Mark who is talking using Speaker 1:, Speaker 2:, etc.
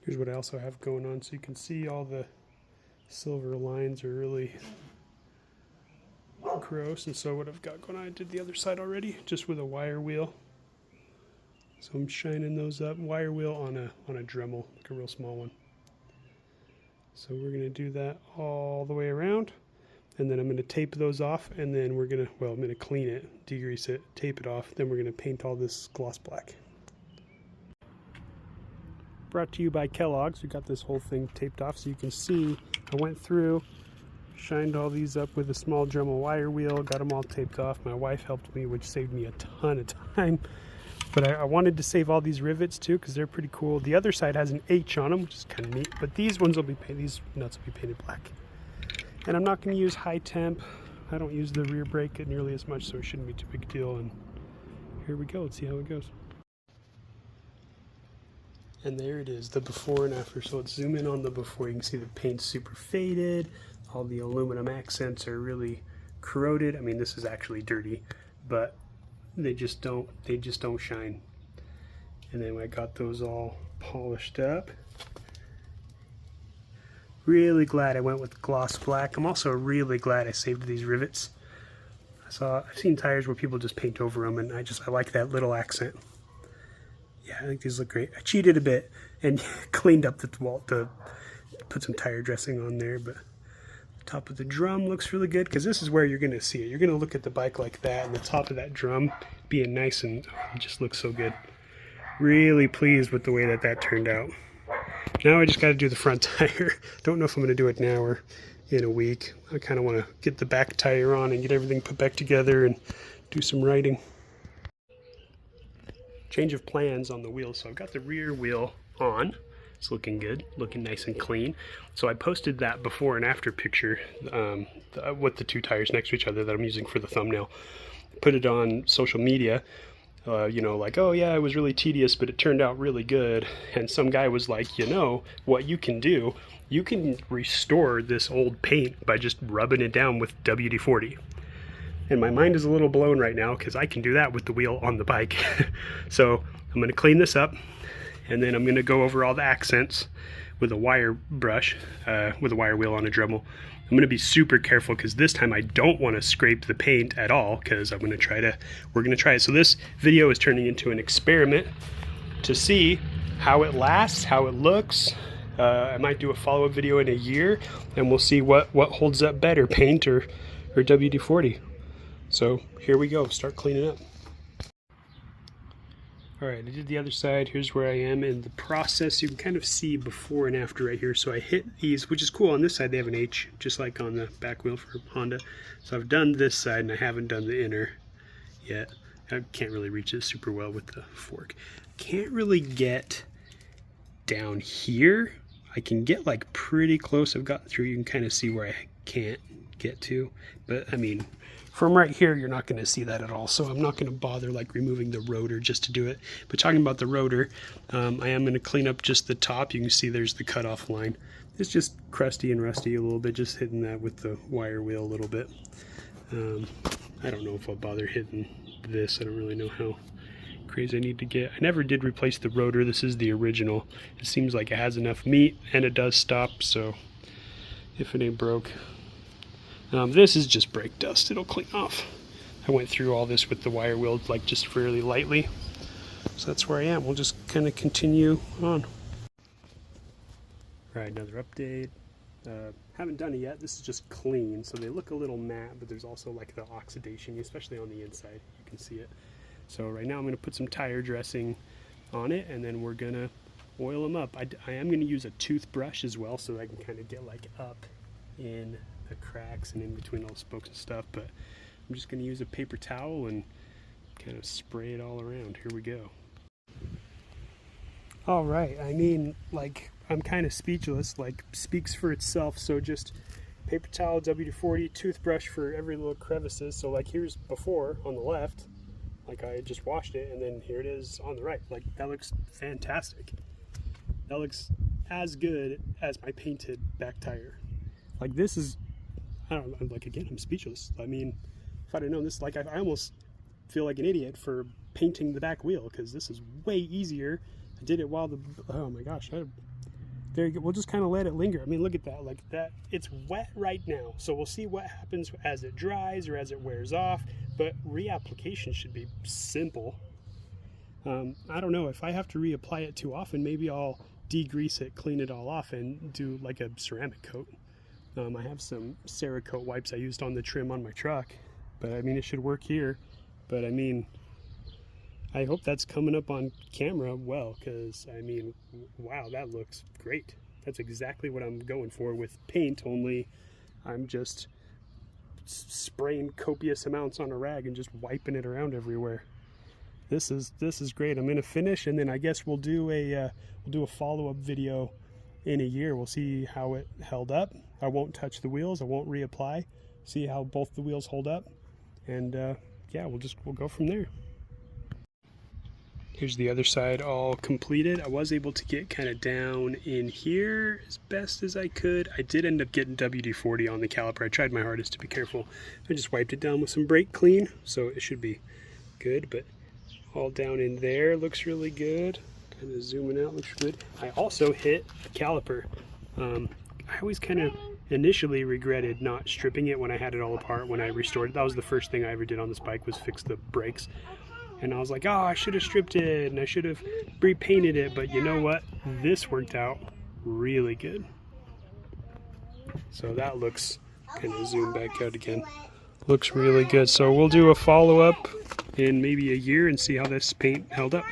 Speaker 1: Here's what I also have going on, so you can see all the silver lines are really gross. And so what I've got going on, I did the other side already, just with a wire wheel. So I'm shining those up, wire wheel on a Dremel, like a real small one. So we're going to do that all the way around, and then I'm going to tape those off, and then we're going to, well, I'm going to clean it, degrease it, tape it off, then we're going to paint all this gloss black. Brought to you by Kellogg's. We got this whole thing taped off, so you can see I went through, shined all these up with a small Dremel wire wheel, got them all taped off. My wife helped me, which saved me a ton of time. But I wanted to save all these rivets too, because they're pretty cool. The other side has an H on them, which is kind of neat. But these ones will be painted, these nuts will be painted black. And I'm not going to use high temp. I don't use the rear brake nearly as much, so it shouldn't be too big a deal. And here we go. Let's see how it goes. And there it is, the before and after. So let's zoom in on the before. You can see the paint's super faded. All the aluminum accents are really corroded. I mean, this is actually dirty, but they just don't shine. And then I got those all polished up. Really glad I went with gloss black. I'm also really glad I saved these rivets. I've seen tires where people just paint over them, and I like that little accent. Yeah, I think these look great. I cheated a bit and cleaned up the wall to put some tire dressing on there, but top of the drum looks really good, because this is where you're going to see it. You're going to look at the bike like that, and the top of that drum being nice, and it just looks so good. Really pleased with the way that turned out. Now I just got to do the front tire. Don't know if I'm going to do it now or in a week. I kind of want to get the back tire on and get everything put back together and do some writing. Change of plans on the wheels. So I've got the rear wheel on. It's looking good, looking nice and clean. So I posted that before and after picture with the two tires next to each other that I'm using for the thumbnail. Put it on social media, you know, like, oh yeah, it was really tedious, but it turned out really good. And some guy was like, you know, what you can do, you can restore this old paint by just rubbing it down with WD-40. And my mind is a little blown right now, because I can do that with the wheel on the bike. So I'm going to clean this up, and then I'm going to go over all the accents with a wire brush, with a wire wheel on a Dremel. I'm going to be super careful, because this time I don't want to scrape the paint at all, because we're going to try it. So this video is turning into an experiment to see how it lasts, how it looks. I might do a follow-up video in a year, and we'll see what holds up better, paint or WD-40. So here we go, start cleaning up. Alright, I did the other side. Here's where I am in the process. You can kind of see before and after right here. So I hit these, which is cool. On this side they have an H, just like on the back wheel for Honda. So I've done this side, and I haven't done the inner yet. I can't really reach it super well with the fork. Can't really get down here. I can get like pretty close. I've gotten through. You can kind of see where I can't get to. But I mean, from right here, you're not going to see that at all, so I'm not going to bother like removing the rotor just to do it. But talking about the rotor, I am going to clean up just the top. You can see there's the cutoff line. It's just crusty and rusty a little bit, just hitting that with the wire wheel a little bit. I don't know if I'll bother hitting this. I don't really know how crazy I need to get. I never did replace the rotor. This is the original. It seems like it has enough meat, and it does stop, so if it ain't broke. This is just brake dust. It'll clean off. I went through all this with the wire wheel like just fairly lightly. So that's where I am. We'll just kind of continue on. Alright, another update. Haven't done it yet. This is just clean, so they look a little matte, but there's also like the oxidation, especially on the inside. You can see it. So right now I'm going to put some tire dressing on it, and then we're going to oil them up. I am going to use a toothbrush as well, so I can kind of get like up in the cracks and in between all the spokes and stuff, but I'm just going to use a paper towel and kind of spray it all around. Here we go. All right, I mean, like, I'm kind of speechless, like, speaks for itself. So just paper towel, WD-40, toothbrush for every little crevices. So like, here's before on the left, like I just washed it, and then here it is on the right. Like, that looks fantastic. That looks as good as my painted back tire. Like, this is, I don't know, like, again, I'm speechless. I mean, if I'd have known this, like, I almost feel like an idiot for painting the back wheel, because this is way easier. I did it while oh my gosh, there you go. We'll just kind of let it linger. I mean, look at that, like that. It's wet right now, so we'll see what happens as it dries or as it wears off. But reapplication should be simple. I don't know if I have to reapply it too often. Maybe I'll degrease it, clean it all off, and do like a ceramic coat. I have some Cerakote wipes I used on the trim on my truck, but I mean, it should work here. But I mean, I hope that's coming up on camera well, because I mean, wow, that looks great. That's exactly what I'm going for with paint, only I'm just spraying copious amounts on a rag and just wiping it around everywhere. This is great. I'm gonna finish, and then I guess we'll do a follow-up video in a year. We'll see how it held up. I won't touch the wheels. I won't reapply. See how both the wheels hold up, and yeah, we'll go from there. Here's the other side all completed. I was able to get kind of down in here as best as I could. I did end up getting WD-40 on the caliper. I tried my hardest to be careful. I just wiped it down with some brake clean, so it should be good. But all down in there looks really good. Kind of zooming out, looks good. I also hit the caliper. I always kind of initially regretted not stripping it when I had it all apart when I restored it. That was the first thing I ever did on this bike, was fix the brakes. And I was like, oh, I should have stripped it and I should have repainted it. But you know what? This worked out really good. So that looks, kind of zoom back out again. Looks really good. So we'll do a follow-up in maybe a year and see how this paint held up.